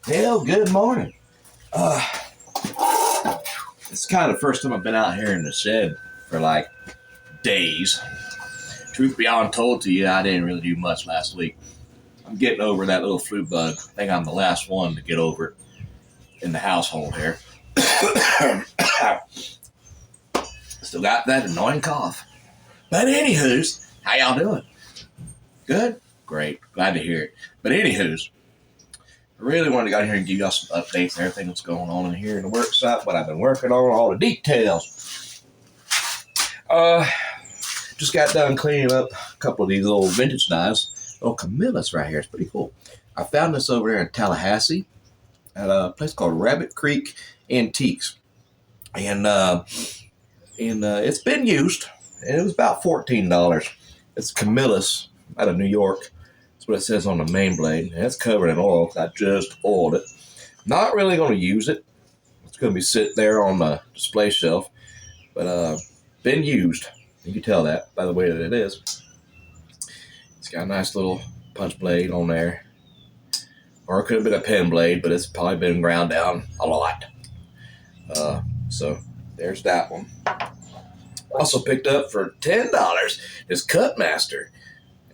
Well, good morning. It's kind of the first time I've been out here in the shed for like days. Truth be told to you, I didn't really do much last week. I'm getting over that little flu bug. I think I'm the last one to get over it in the household here. Still got that annoying cough. But anywho's, how y'all doing? Good? Great. Glad to hear it. But anywho's, I really wanted to get out here and give y'all some updates and everything that's going on in here in the workshop, what I've been working on, all the details. Just got done cleaning up a couple of these old vintage knives. Oh, Camillus right here. It's pretty cool. I found this over here in Tallahassee at a place called Rabbit Creek Antiques. And it's been used. And it was about $14. It's Camillus out of New York. That's what it says on the main blade. And it's covered in oil. I just oiled it. Not really going to use it. It's going to be sitting there on the display shelf. But been used. You can tell that by the way that it is. It's got a nice little punch blade on there. Or it could have been a pen blade, but it's probably been ground down a lot. So there's that one. Also picked up for $10 this Cutmaster.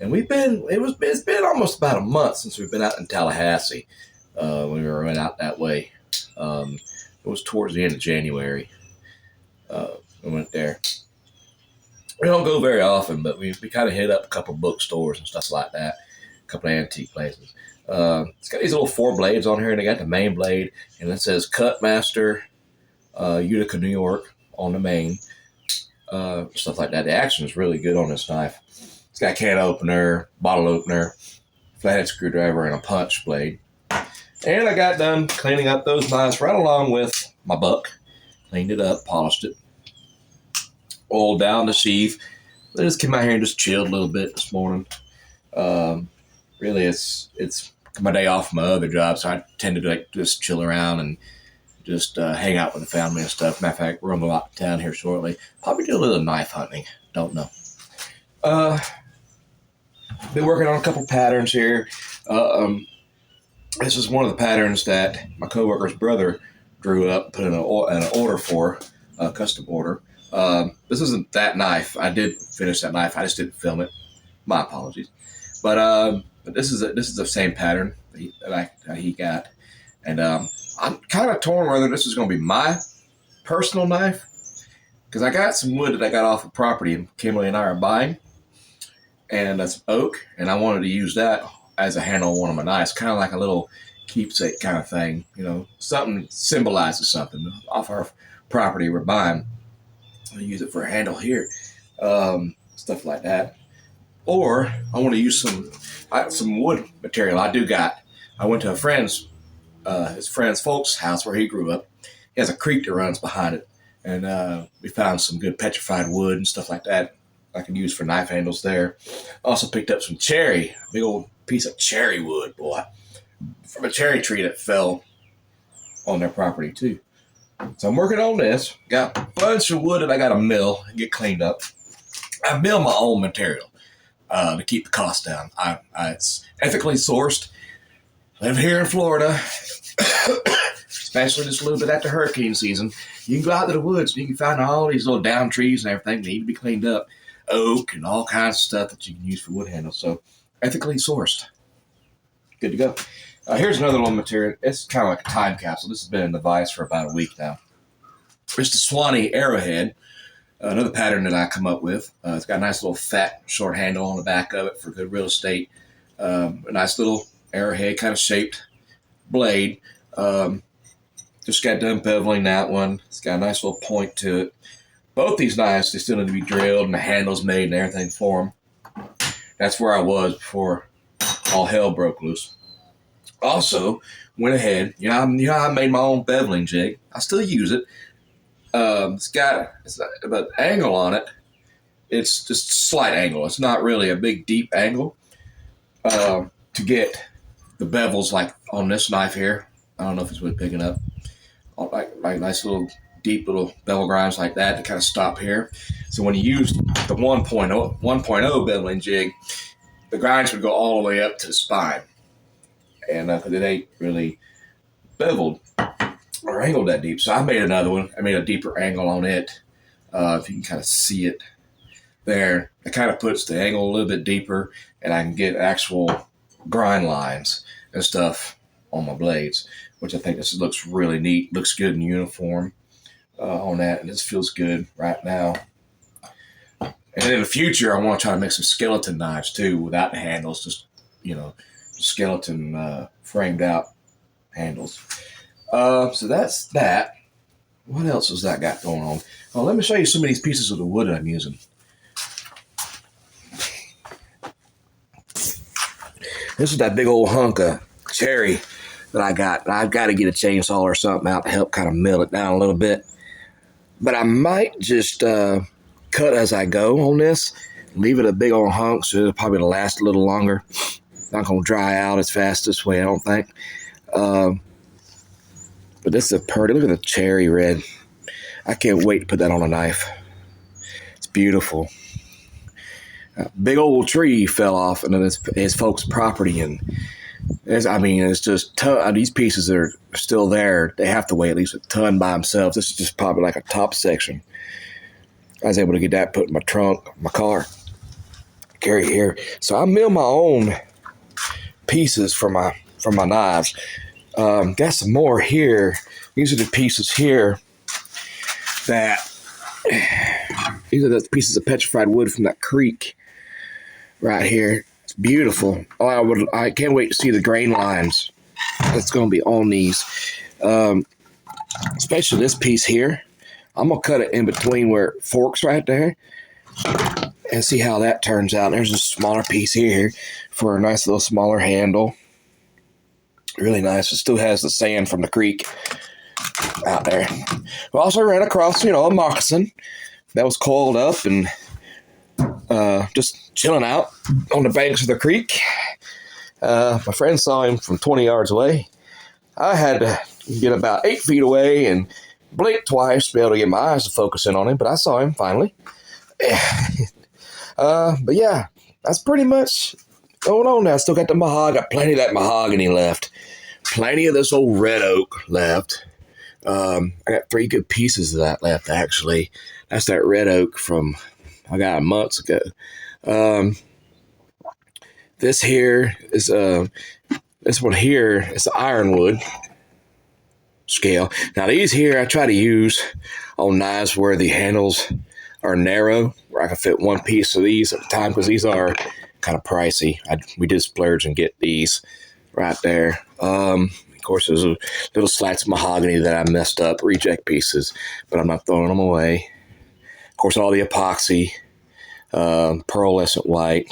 And it's been almost about a month since we've been out in Tallahassee. When we were out that way. It was towards the end of January. We went there. We don't go very often, but we kind of hit up a couple bookstores and stuff like that. A couple of antique places. It's got these little 4 blades on here, and they got the main blade, and it says Cutmaster, Utica, New York on the main. Stuff like that. The action is really good on this knife. It's got a can opener, bottle opener, flathead screwdriver, and a punch blade. And I got done cleaning up those knives right along with my buck. Cleaned it up, polished it, oiled down the sheath. I just came out here and just chilled a little bit this morning. Really, it's my day off from my other job, so I tend to just chill around and just hang out with the family and stuff. Matter of fact, we're going to go out to town here shortly. Probably do a little knife hunting. Don't know. Been working on a couple patterns here. This is one of the patterns that my coworker's brother drew up, put in an order for, a custom order. This isn't that knife. I did finish that knife. I just didn't film it. My apologies. But this is the same pattern that he got, and I'm kind of torn whether this is going to be my personal knife, because I got some wood that I got off of property, and Kimberly and I are buying, and that's oak, and I wanted to use that as a handle on one of my knives, kind of like a little keepsake kind of thing, something that symbolizes something off our property we're buying. I use it for a handle here, stuff like that. Or I want to use some wood material. I went to his friend's folks' house where he grew up. He has a creek that runs behind it, and we found some good petrified wood and stuff like that I can use for knife handles there. Also picked up some cherry, big old piece of cherry wood, boy, from a cherry tree that fell on their property too. So I'm working on this. Got a bunch of wood that I got to mill and get cleaned up. I mill my own material to keep the cost down. It's ethically sourced. Live here in Florida, especially just a little bit after hurricane season. You can go out to the woods and you can find all these little down trees and everything that need to be cleaned up. Oak and all kinds of stuff that you can use for wood handles. So ethically sourced. Good to go. Here's another little material. It's kind of like a time capsule. This has been in the vise for about a week now. It's the Swanee Arrowhead, another pattern that I come up with. It's got a nice little fat short handle on the back of it for good real estate. A nice little arrowhead kind of shaped blade. Just got done beveling that one. It's got a nice little point to it. Both these knives, they still need to be drilled and the handles made and everything for them. That's where I was before all hell broke loose. Also, went ahead. I made my own beveling jig. I still use it. It's got an angle on it. It's just a slight angle. It's not really a big, deep angle. To get the bevels like on this knife here. I don't know if it's really picking up. Like nice little deep little bevel grinds like that to kind of stop here. So when you use the 1.0 beveling jig, the grinds would go all the way up to the spine. And it ain't really beveled or angled that deep. So I made another one. I made a deeper angle on it. If you can kind of see it there, it kind of puts the angle a little bit deeper, and I can get actual grind lines and stuff on my blades, which I think this looks really neat. Looks good and uniform on that, and this feels good right now. And in the future, I want to try to make some skeleton knives too, without the handles, just skeleton framed out handles. So that's that. What else has that got going on? Oh, let me show you some of these pieces of the wood that I'm using. This is that big old hunk of cherry that I got. I've got to get a chainsaw or something out to help kind of mill it down a little bit. But I might just cut as I go on this. Leave it a big old hunk so it'll probably last a little longer. Not going to dry out as fast this way, I don't think. But this is a pretty, look at the cherry red. I can't wait to put that on a knife. It's beautiful. A big old tree fell off into his folks' property, and it's just these pieces are still there. They have to weigh at least a ton by themselves. This is just probably like a top section. I was able to get that put in my trunk, my car, carry it here. So I mill my own pieces for my knives. Got some more here. These are the pieces here these are the pieces of petrified wood from that creek right here. It's beautiful. I can't wait to see the grain lines that's going to be on these. Especially this piece here. I'm going to cut it in between where it forks right there and see how that turns out. There's a smaller piece here for a nice little smaller handle. Really nice. It still has the sand from the creek out there. We also ran across, a moccasin that was coiled up and just chilling out on the banks of the creek. My friend saw him from 20 yards away. I had to get about 8 feet away and blink twice to be able to get my eyes to focus in on him, but I saw him finally. But yeah, that's pretty much going on now. I still got the mahogany, got plenty of that mahogany left. Plenty of this old red oak left. I got 3 good pieces of that left, actually. That's that red oak from I got months ago. This here is this one here is the ironwood scale. Now these here I try to use on knives where the handles are narrow, where I can fit one piece of these at a time, because these are kind of pricey. We did splurge and get these right there. Of course, there's a little slats of mahogany that I messed up, reject pieces, but I'm not throwing them away. Of course, all the epoxy, pearlescent white,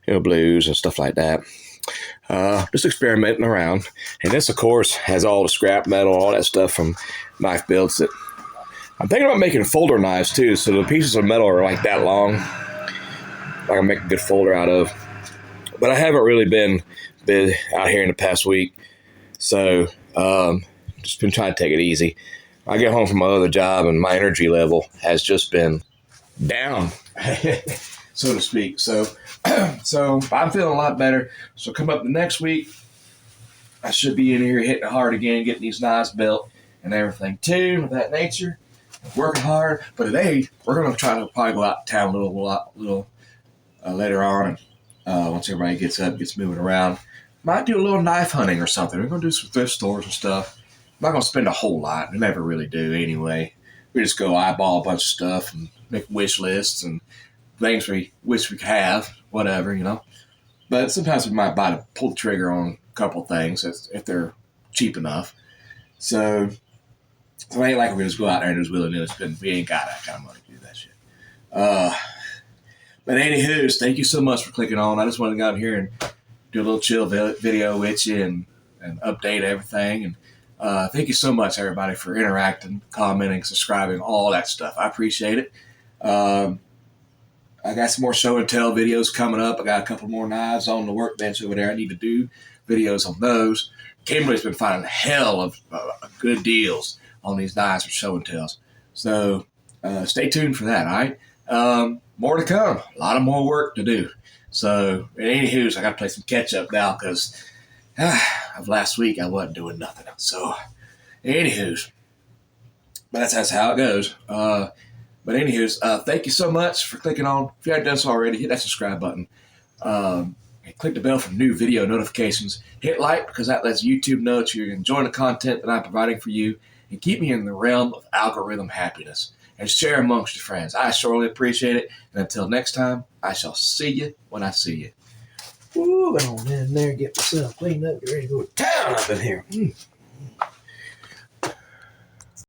blues and stuff like that. Just experimenting around. And this, of course, has all the scrap metal, all that stuff from knife builds that I'm thinking about making folder knives too. So the pieces of metal are like that long. I can make a good folder out of. But I haven't really been out here in the past week. So just been trying to take it easy. I get home from my other job and my energy level has just been down, so to speak. So I'm feeling a lot better. So come up the next week, I should be in here hitting it hard again, getting these knives built and everything too, of that nature. Working hard. But today we're going to try to probably go out of town a little later on, and once everybody gets up, gets moving around. Might do a little knife hunting or something. We're going to do some thrift stores and stuff. I'm not going to spend a whole lot. We never really do anyway. We just go eyeball a bunch of stuff and make wish lists and things we wish we could have, whatever, But sometimes we might pull the trigger on a couple things if they're cheap enough. So it ain't like we just go out there and just willy-nilly spend. We ain't got that kind of money to do that shit. But anywho, thank you so much for clicking on. I just wanted to go out here and do a little chill video with you and update everything. And thank you so much, everybody, for interacting, commenting, subscribing, all that stuff. I appreciate it. I got some more show and tell videos coming up. I got a couple more knives on the workbench over there. I need to do videos on those. Kimberly's been finding hell of good deals on these knives for show and tells. So stay tuned for that, all right? More to come. A lot of more work to do. So, anywho, I got to play some catch up now because I of last week, I wasn't doing nothing. So, anywho's, but that's how it goes. Thank you so much for clicking on. If you haven't done so already, hit that subscribe button. Click the bell for new video notifications. Hit like because that lets YouTube know that you're enjoying the content that I'm providing for you, and keep me in the realm of algorithm happiness. And share amongst your friends. I surely appreciate it. And until next time, I shall see you when I see you. Ooh, get on in there, get myself cleaned up, get ready to go to town up in here.